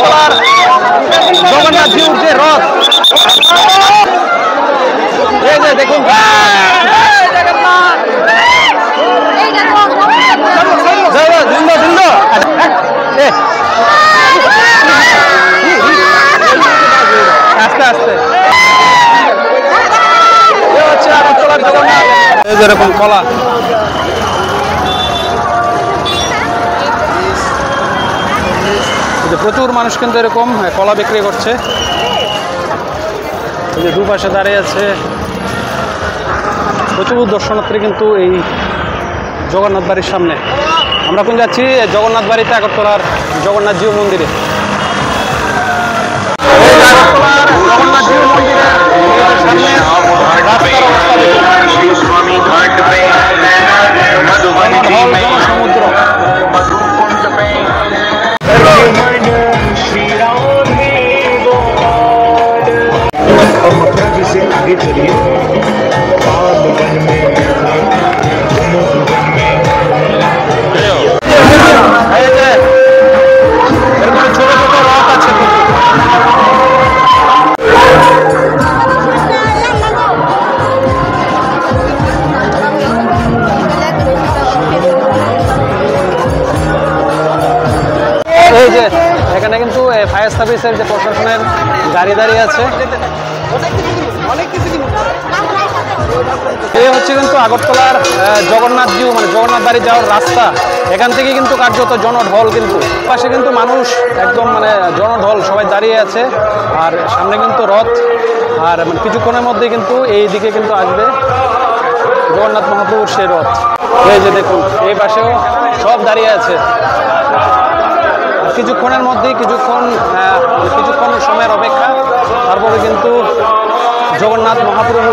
আগরতলার জগন্নাথ জিউর যে রথ, এই যে দেখুন আস্তে আস্তে হচ্ছে আগরতলার জগন্নাথ। এই যেরকম কলা, প্রচুর মানুষ কিন্তু এরকম কলা বিক্রি করছে। এই যে দুপাশে দাঁড়িয়ে আছে প্রচুর দর্শনার্থী কিন্তু এই জগন্নাথ বাড়ির সামনে। আমরা কোন যাচ্ছি? জগন্নাথ বাড়িতে, আগরতলার জগন্নাথ জিউ মন্দিরে। জগন্নাথ জিউ মন্দিরের সামনে সমুদ্র। आगे चलिए ছোট ছোট রথ আছে। এই যে এখানে কিন্তু ফায়ার সার্ভিসের যে প্রশাসনের গাড়ি দাঁড়িয়ে আছে। এই হচ্ছে কিন্তু আগরতলার জগন্নাথ জিউ মানে জগন্নাথ বাড়ি যাওয়ার রাস্তা। এখান থেকে কিন্তু কার্যত জনঢল, কিন্তু পাশে কিন্তু মানুষ একদম মানে জনঢল সবাই দাঁড়িয়ে আছে। আর সামনে কিন্তু রথ, আর মানে কিছুক্ষণের মধ্যে কিন্তু এই দিকে কিন্তু আসবে জগন্নাথ মহাপ্রভুর সেই রথ। এই যে দেখুন এই পাশেও সব দাঁড়িয়ে আছে। কিছুক্ষণের মধ্যেই কিছুক্ষণ সময়ের অপেক্ষা, তারপরে কিন্তু জগন্নাথ মহাপ্রভু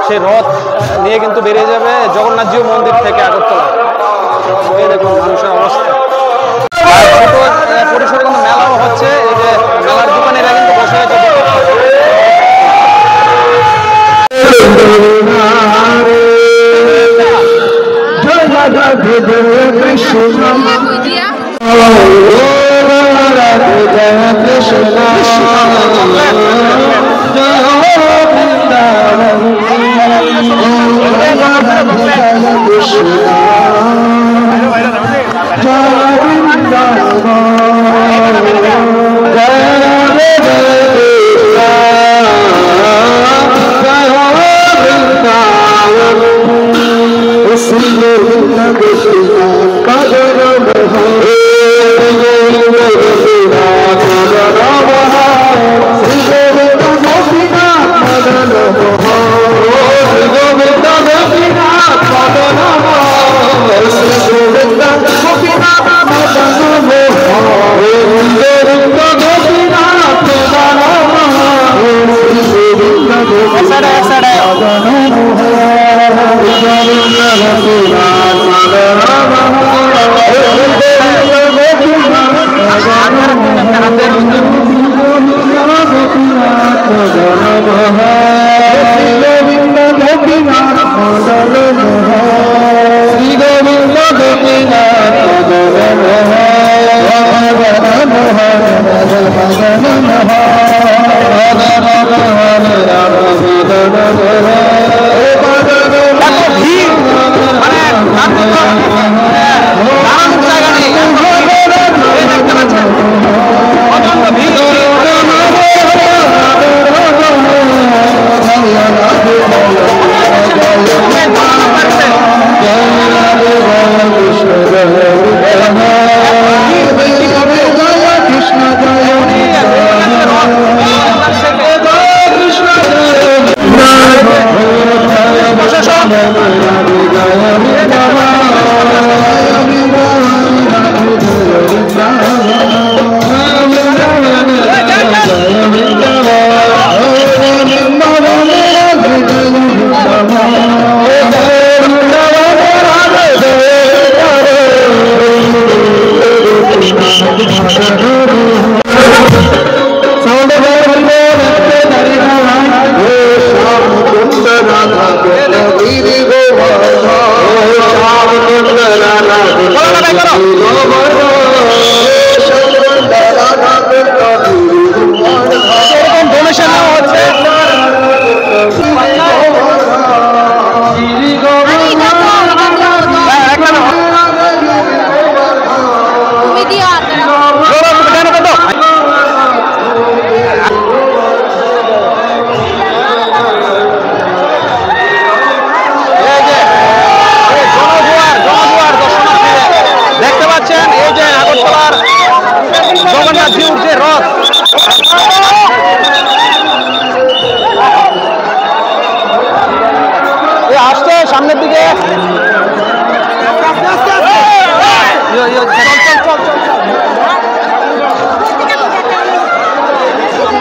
সেই রথ নিয়ে কিন্তু বেরিয়ে যাবে জগন্নাথ জিউ মন্দির থেকে আগরতলা। এই দেখুন মানুষের অবস্থা। ছোট পরিসরে কিন্তু মেলাও হচ্ছে। এই যে মেলার দোকানেরা কিন্তু বসে আছে।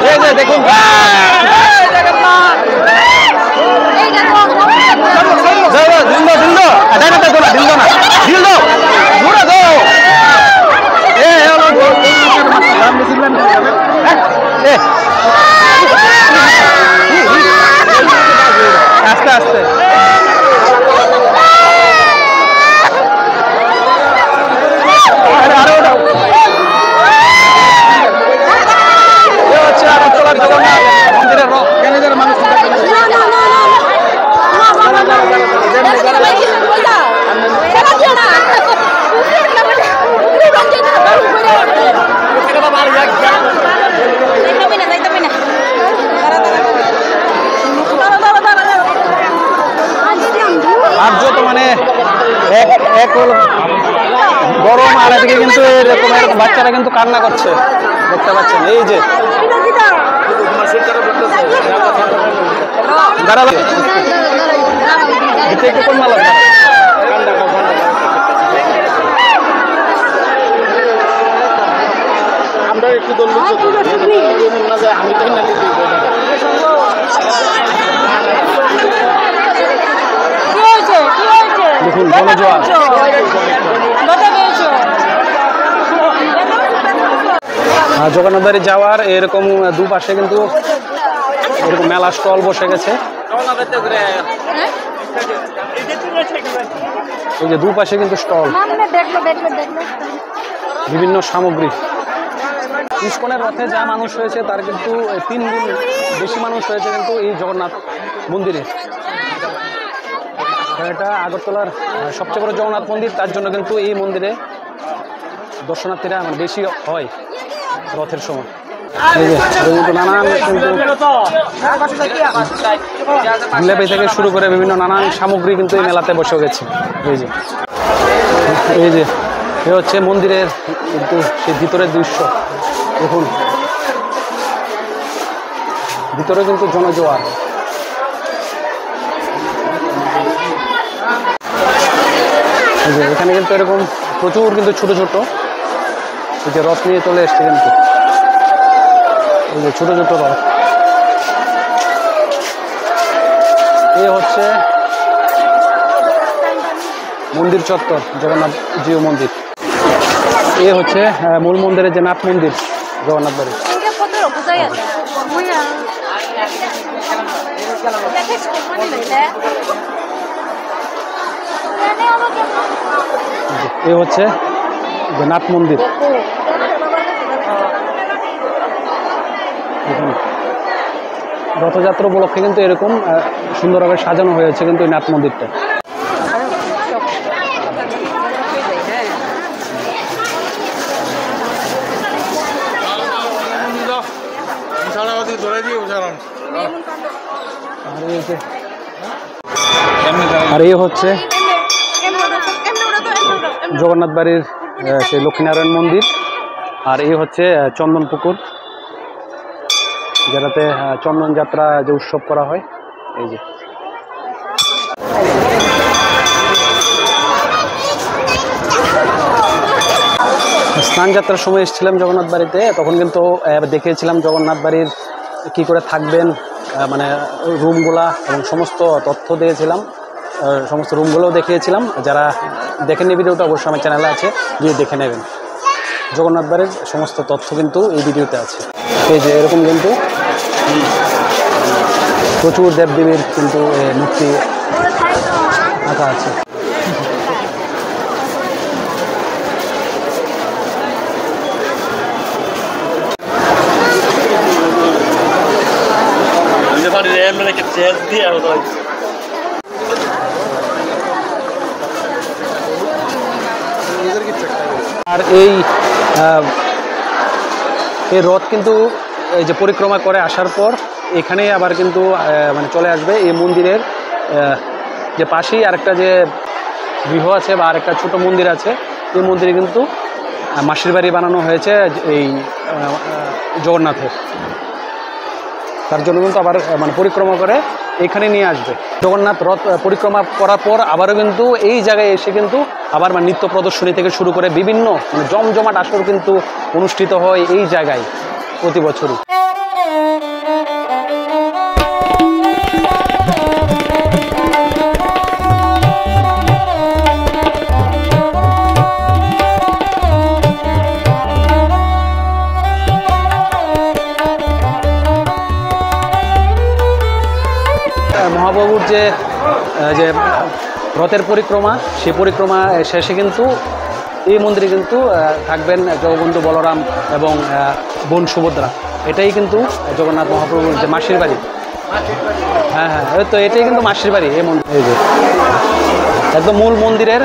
এই যে দেখুন আস্তে আস্তে আর যত মানে এক গরম আর এদিকে কিন্তু এরকম বাচ্চারা কিন্তু কান্না করছে দেখতে পাচ্ছেন এই যে দাঁড়ালো একটু কোন মালা আমরা একটু আমি তো দেখুন জনজোয়ার জগন্নাথ বাড়ি যাওয়ার এরকম দুপাশে কিন্তু এরকম মেলা স্টল বসে গেছে এই যে দুপাশে কিন্তু স্টল বিভিন্ন সামগ্রী ইস্কনের রথে যা মানুষ হয়েছে তার কিন্তু 3 গুণ বেশি মানুষ হয়েছে কিন্তু এই জগন্নাথ মন্দিরে এটা আগরতলার সবচেয়ে বড় জগন্নাথ মন্দির তার জন্য কিন্তু এই মন্দিরে দর্শনার্থীরা বেশি হয় রথের সময় নানান জিলাপি থেকে শুরু করে বিভিন্ন নানান সামগ্রী কিন্তু এই মেলাতে বসে গেছে এই যে এ হচ্ছে মন্দিরের কিন্তু সেই ভিতরের দৃশ্য দেখুন ভিতরে কিন্তু জনজোয়ার এখানে কিন্তু এরকম প্রচুর কিন্তু ছোট ছোট এই যে রথ নিয়ে চলে এসছে কিন্তু এই যে ছোট ছোট রথ এই হচ্ছে মন্দির চত্বর জগন্নাথ জিও মন্দির এই হচ্ছে মূল মন্দিরের যে নাথ মন্দির জগন্নাথ বাড়ি এই হচ্ছে নাথ মন্দির রথযাত্রা উপলক্ষে কিন্তু এরকম সুন্দরভাবে সাজানো হয়েছে কিন্তু এই নাথ মন্দিরটা আর এই হচ্ছে জগন্নাথ বাড়ির সেই লক্ষ্মীনারায়ণ মন্দির আর এই হচ্ছে চন্দন পুকুর যেটাতে চন্দন যাত্রা যে উৎসব করা হয় এই যে স্নান যাত্রার সময় এসেছিলাম জগন্নাথ বাড়িতে তখন কিন্তু দেখিয়েছিলাম জগন্নাথ বাড়ির কি করে থাকবেন মানে রুমগুলা এবং সমস্ত তথ্য দিয়েছিলাম সমস্ত রুমগুলোও দেখিয়েছিলাম যারা দেখেননি ভিডিওটা অবশ্যই আমার চ্যানেলে আছে গিয়ে দেখে নেবেন জগন্নাথ বাড়ির সমস্ত তথ্য কিন্তু এই ভিডিওতে আছে এই যে এরকম কিন্তু প্রচুর দেবদেবীর কিন্তু মূর্তি আঁকা আছে আর এই রথ কিন্তু এই যে পরিক্রমা করে আসার পর এখানে আবার কিন্তু মানে চলে আসবে এই মন্দিরের যে পাশেই আরেকটা যে গৃহ আছে বা আরেকটা ছোট মন্দির আছে এই মন্দিরে কিন্তু মাসির বাড়ি বানানো হয়েছে এই জগন্নাথের তার জন্য কিন্তু আবার মানে পরিক্রমা করে এখানে নিয়ে আসবে। জগন্নাথ রথ পরিক্রমা করার পর আবারও কিন্তু এই জায়গায় এসে কিন্তু আবার মানে নৃত্য প্রদর্শনী থেকে শুরু করে বিভিন্ন মানে জমজমাট আসর কিন্তু অনুষ্ঠিত হয় এই জায়গায় প্রতি বছরই। মহাপ্রভুর যে যে রথের পরিক্রমা, সেই পরিক্রমা শেষে কিন্তু এই মন্দিরে কিন্তু থাকবেন জগবন্ধু বলরাম এবং বোন সুভদ্রা। এটাই কিন্তু জগন্নাথ মহাপ্রভুর যে মাসির বাড়ি। হ্যাঁ হ্যাঁ, তো এটাই কিন্তু মাসির বাড়ি এই মন্দির। এই যে একদম মূল মন্দিরের,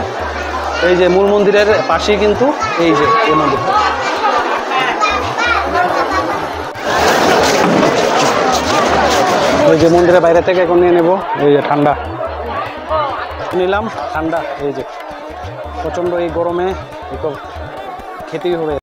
এই যে মূল মন্দিরের পাশেই কিন্তু এই যে এই মন্দিরটা। ওই যে মন্দিরের বাইরে থেকে এখন নিয়ে নেবো এই যে ঠান্ডা নিলাম, ঠান্ডা। এই যে প্রচণ্ড এই গরমে খেতেই হবে।